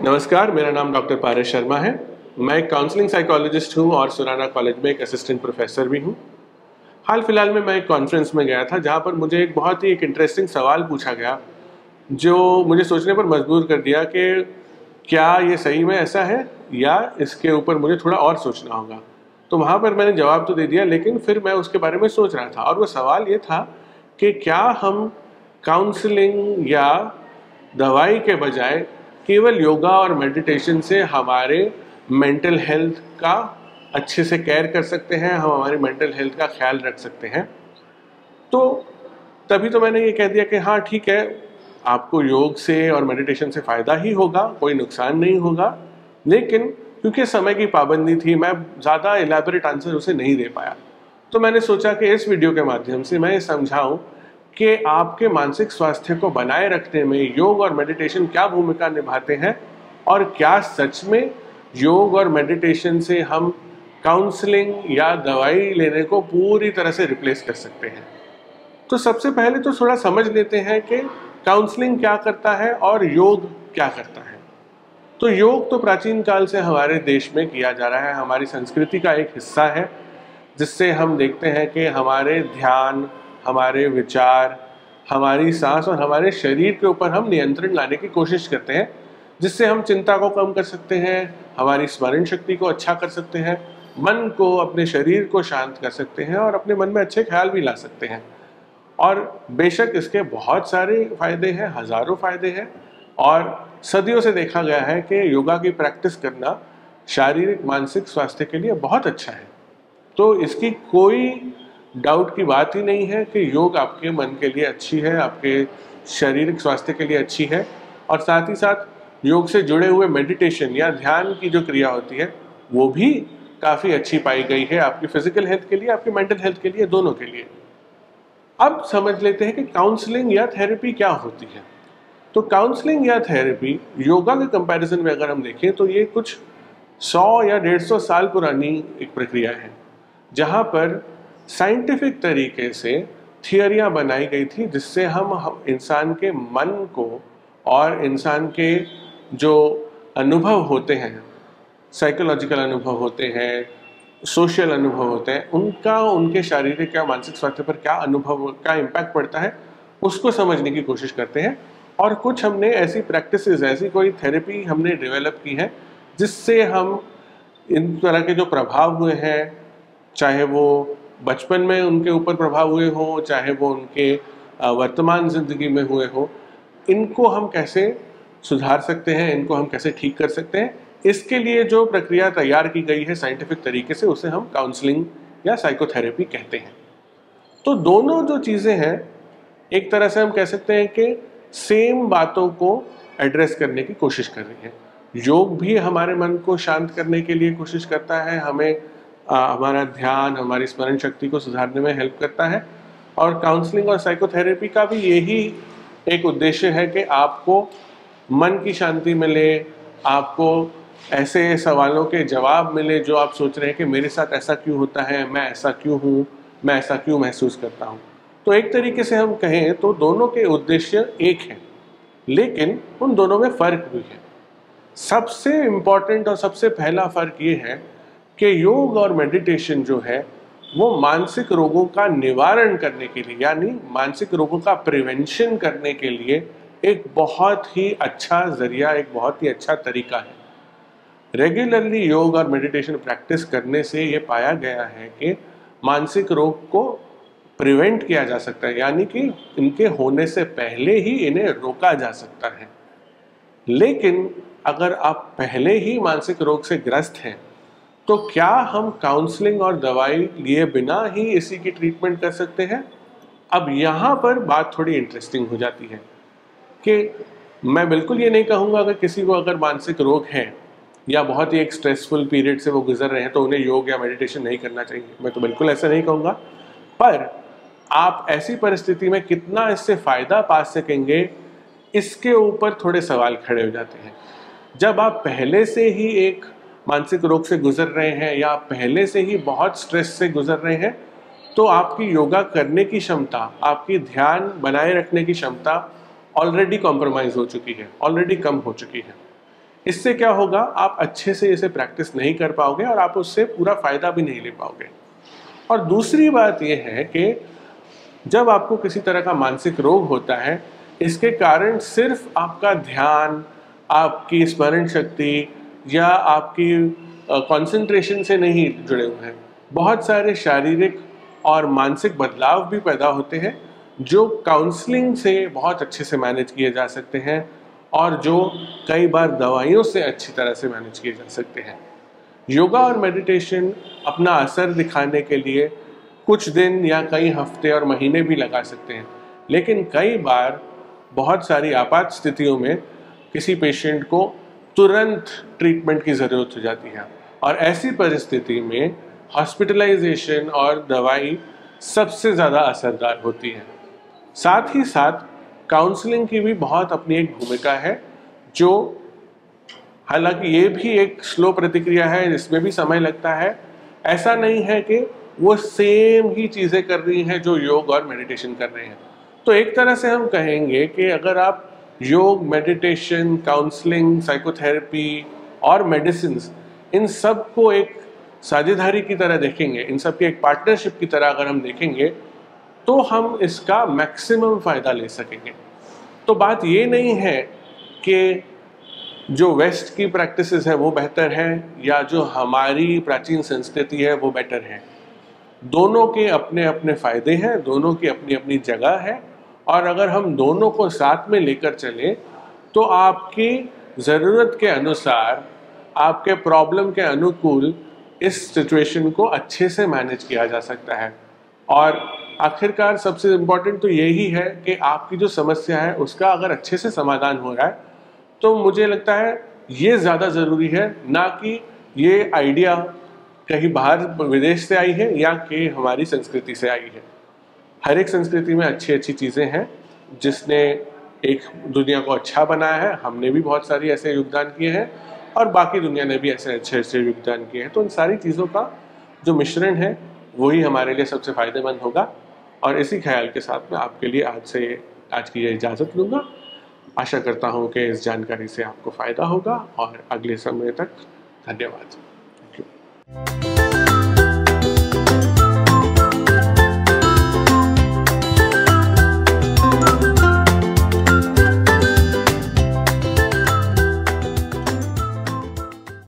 नमस्कार, मेरा नाम डॉक्टर पारस शर्मा है। मैं एक काउंसलिंग साइकोलॉजिस्ट हूँ और सुराना कॉलेज में एक असिस्टेंट प्रोफेसर भी हूँ। हाल फिलहाल में मैं एक कॉन्फ्रेंस में गया था जहाँ पर मुझे एक बहुत ही इंटरेस्टिंग सवाल पूछा गया जो मुझे सोचने पर मजबूर कर दिया कि क्या ये सही में ऐसा है या इसके ऊपर मुझे थोड़ा और सोचना होगा। तो वहाँ पर मैंने जवाब तो दे दिया, लेकिन फिर मैं उसके बारे में सोच रहा था और वो सवाल ये था कि क्या हम काउंसलिंग या दवाई के बजाय केवल योगा और मेडिटेशन से हमारे मेंटल हेल्थ का अच्छे से केयर कर सकते हैं, हम हमारी मेंटल हेल्थ का ख्याल रख सकते हैं। तो तभी तो मैंने ये कह दिया कि हाँ ठीक है, आपको योग से और मेडिटेशन से फ़ायदा ही होगा, कोई नुकसान नहीं होगा। लेकिन क्योंकि समय की पाबंदी थी, मैं ज़्यादा एलैबोरेट आंसर उसे नहीं दे पाया। तो मैंने सोचा कि इस वीडियो के माध्यम से मैं समझाऊं कि आपके मानसिक स्वास्थ्य को बनाए रखने में योग और मेडिटेशन क्या भूमिका निभाते हैं और क्या सच में योग और मेडिटेशन से हम काउंसलिंग या दवाई लेने को पूरी तरह से रिप्लेस कर सकते हैं। तो सबसे पहले तो थोड़ा समझ लेते हैं कि काउंसलिंग क्या करता है और योग क्या करता है। तो योग तो प्राचीन काल से हमारे देश में किया जा रहा है, हमारी संस्कृति का एक हिस्सा है, जिससे हम देखते हैं कि हमारे ध्यान, हमारे विचार, हमारी सांस और हमारे शरीर के ऊपर हम नियंत्रण लाने की कोशिश करते हैं, जिससे हम चिंता को कम कर सकते हैं, हमारी स्मरण शक्ति को अच्छा कर सकते हैं, मन को, अपने शरीर को शांत कर सकते हैं और अपने मन में अच्छे ख्याल भी ला सकते हैं। और बेशक इसके बहुत सारे फायदे हैं, हजारों फायदे हैं और सदियों से देखा गया है कि योगा की प्रैक्टिस करना शारीरिक मानसिक स्वास्थ्य के लिए बहुत अच्छा है। तो इसकी कोई डाउट की बात ही नहीं है कि योग आपके मन के लिए अच्छी है, आपके शारीरिक स्वास्थ्य के लिए अच्छी है। और साथ ही साथ योग से जुड़े हुए मेडिटेशन या ध्यान की जो क्रिया होती है वो भी काफ़ी अच्छी पाई गई है आपकी फिजिकल हेल्थ के लिए, आपकी मेंटल हेल्थ के लिए, दोनों के लिए। अब समझ लेते हैं कि काउंसलिंग या थेरेपी क्या होती है। तो काउंसलिंग या थेरेपी योगा के कंपैरिजन में अगर हम देखें तो ये कुछ 100 या 150 साल पुरानी एक प्रक्रिया है, जहाँ पर साइंटिफिक तरीके से थियरियाँ बनाई गई थी, जिससे हम इंसान के मन को और इंसान के जो अनुभव होते हैं, साइकोलॉजिकल अनुभव होते हैं, सोशल अनुभव होते हैं, उनका उनके शारीरिक या मानसिक स्वास्थ्य पर क्या अनुभव, क्या इम्पैक्ट पड़ता है, उसको समझने की कोशिश करते हैं। और कुछ हमने ऐसी प्रैक्टिसेस, ऐसी कोई थेरेपी हमने डेवलप की है जिससे हम इन तरह के जो प्रभाव हुए हैं, चाहे वो बचपन में उनके ऊपर प्रभाव हुए हों, चाहे वो उनके वर्तमान ज़िंदगी में हुए हों, इनको हम कैसे सुधार सकते हैं, इनको हम कैसे ठीक कर सकते हैं, इसके लिए जो प्रक्रिया तैयार की गई है साइंटिफिक तरीके से, उसे हम काउंसलिंग या साइकोथेरेपी कहते हैं। तो दोनों जो चीज़ें हैं, एक तरह से हम कह सकते हैं कि सेम बातों को एड्रेस करने की कोशिश कर रही है। योग भी हमारे मन को शांत करने के लिए कोशिश करता है, हमें हमारा ध्यान, हमारी स्मरण शक्ति को सुधारने में हेल्प करता है। और काउंसलिंग और साइकोथेरेपी का भी यही एक उद्देश्य है कि आपको मन की शांति मिले, आपको ऐसे सवालों के जवाब मिले जो आप सोच रहे हैं कि मेरे साथ ऐसा क्यों होता है, मैं ऐसा क्यों हूँ, मैं ऐसा क्यों महसूस करता हूँ। तो एक तरीके से हम कहें तो दोनों के उद्देश्य एक हैं, लेकिन उन दोनों में फ़र्क भी है। सबसे इम्पॉर्टेंट और सबसे पहला फ़र्क ये है कि योग और मेडिटेशन जो है वो मानसिक रोगों का निवारण करने के लिए, यानी मानसिक रोगों का प्रिवेंशन करने के लिए एक बहुत ही अच्छा ज़रिया, एक बहुत ही अच्छा तरीका है। रेगुलरली योग और मेडिटेशन प्रैक्टिस करने से ये पाया गया है कि मानसिक रोग को प्रिवेंट किया जा सकता है, यानी कि इनके होने से पहले ही इन्हें रोका जा सकता है। लेकिन अगर आप पहले ही मानसिक रोग से ग्रस्त हैं तो क्या हम काउंसलिंग और दवाई लिए बिना ही इसी की ट्रीटमेंट कर सकते हैं? अब यहाँ पर बात थोड़ी इंटरेस्टिंग हो जाती है कि मैं बिल्कुल ये नहीं कहूँगा कि किसी को अगर मानसिक रोग है या बहुत ही एक स्ट्रेसफुल पीरियड से वो गुजर रहे हैं तो उन्हें योग या मेडिटेशन नहीं करना चाहिए। मैं तो बिल्कुल ऐसा नहीं कहूँगा, पर आप ऐसी परिस्थिति में कितना इससे फ़ायदा पा सकेंगे, इसके ऊपर थोड़े सवाल खड़े हो जाते हैं। जब आप पहले से ही एक मानसिक रोग से गुजर रहे हैं या पहले से ही बहुत स्ट्रेस से गुजर रहे हैं, तो आपकी योगा करने की क्षमता, आपकी ध्यान बनाए रखने की क्षमता ऑलरेडी कॉम्प्रोमाइज हो चुकी है, ऑलरेडी कम हो चुकी है। इससे क्या होगा, आप अच्छे से इसे प्रैक्टिस नहीं कर पाओगे और आप उससे पूरा फायदा भी नहीं ले पाओगे। और दूसरी बात यह है कि जब आपको किसी तरह का मानसिक रोग होता है, इसके कारण सिर्फ आपका ध्यान, आपकी स्मरण शक्ति या आपकी कंसंट्रेशन से नहीं जुड़े हुए हैं, बहुत सारे शारीरिक और मानसिक बदलाव भी पैदा होते हैं जो काउंसलिंग से बहुत अच्छे से मैनेज किए जा सकते हैं और जो कई बार दवाइयों से अच्छी तरह से मैनेज किए जा सकते हैं। योगा और मेडिटेशन अपना असर दिखाने के लिए कुछ दिन या कई हफ्ते और महीने भी लगा सकते हैं, लेकिन कई बार बहुत सारी आपात स्थितियों में किसी पेशेंट को तुरंत ट्रीटमेंट की ज़रूरत हो जाती है और ऐसी परिस्थिति में हॉस्पिटलाइजेशन और दवाई सबसे ज़्यादा असरदार होती है। साथ ही साथ काउंसलिंग की भी बहुत अपनी एक भूमिका है, जो हालांकि ये भी एक स्लो प्रतिक्रिया है, जिसमें भी समय लगता है। ऐसा नहीं है कि वो सेम ही चीज़ें कर रही हैं जो योग और मेडिटेशन कर रहे हैं। तो एक तरह से हम कहेंगे कि अगर आप योग, मेडिटेशन, काउंसलिंग, साइकोथेरेपी और मेडिसिन, इन सब को एक साझेदारी की तरह देखेंगे, इन सब की एक पार्टनरशिप की तरह अगर हम देखेंगे, तो हम इसका मैक्सिमम फ़ायदा ले सकेंगे। तो बात ये नहीं है कि जो वेस्ट की प्रैक्टिसेस है वो बेहतर है या जो हमारी प्राचीन संस्कृति है वो बेटर है। दोनों के अपने अपने फ़ायदे हैं, दोनों की अपनी अपनी जगह है, और अगर हम दोनों को साथ में लेकर चलें तो आपकी ज़रूरत के अनुसार, आपके प्रॉब्लम के अनुकूल इस सिचुएशन को अच्छे से मैनेज किया जा सकता है। और आखिरकार सबसे इम्पोर्टेंट तो यही है कि आपकी जो समस्या है उसका अगर अच्छे से समाधान हो रहा है, तो मुझे लगता है ये ज़्यादा ज़रूरी है, ना कि ये आइडिया कहीं बाहर विदेश से आई है या कि हमारी संस्कृति से आई है। हर एक संस्कृति में अच्छी अच्छी चीज़ें हैं जिसने एक दुनिया को अच्छा बनाया है। हमने भी बहुत सारी ऐसे योगदान किए हैं और बाकी दुनिया ने भी ऐसे अच्छे अच्छे योगदान किए हैं। तो इन सारी चीज़ों का जो मिश्रण है वही हमारे लिए सबसे फ़ायदेमंद होगा। और इसी ख्याल के साथ मैं आपके लिए आज की ये इजाज़त लूँगा। आशा करता हूँ कि इस जानकारी से आपको फ़ायदा होगा और अगले समय तक धन्यवाद। Thank you.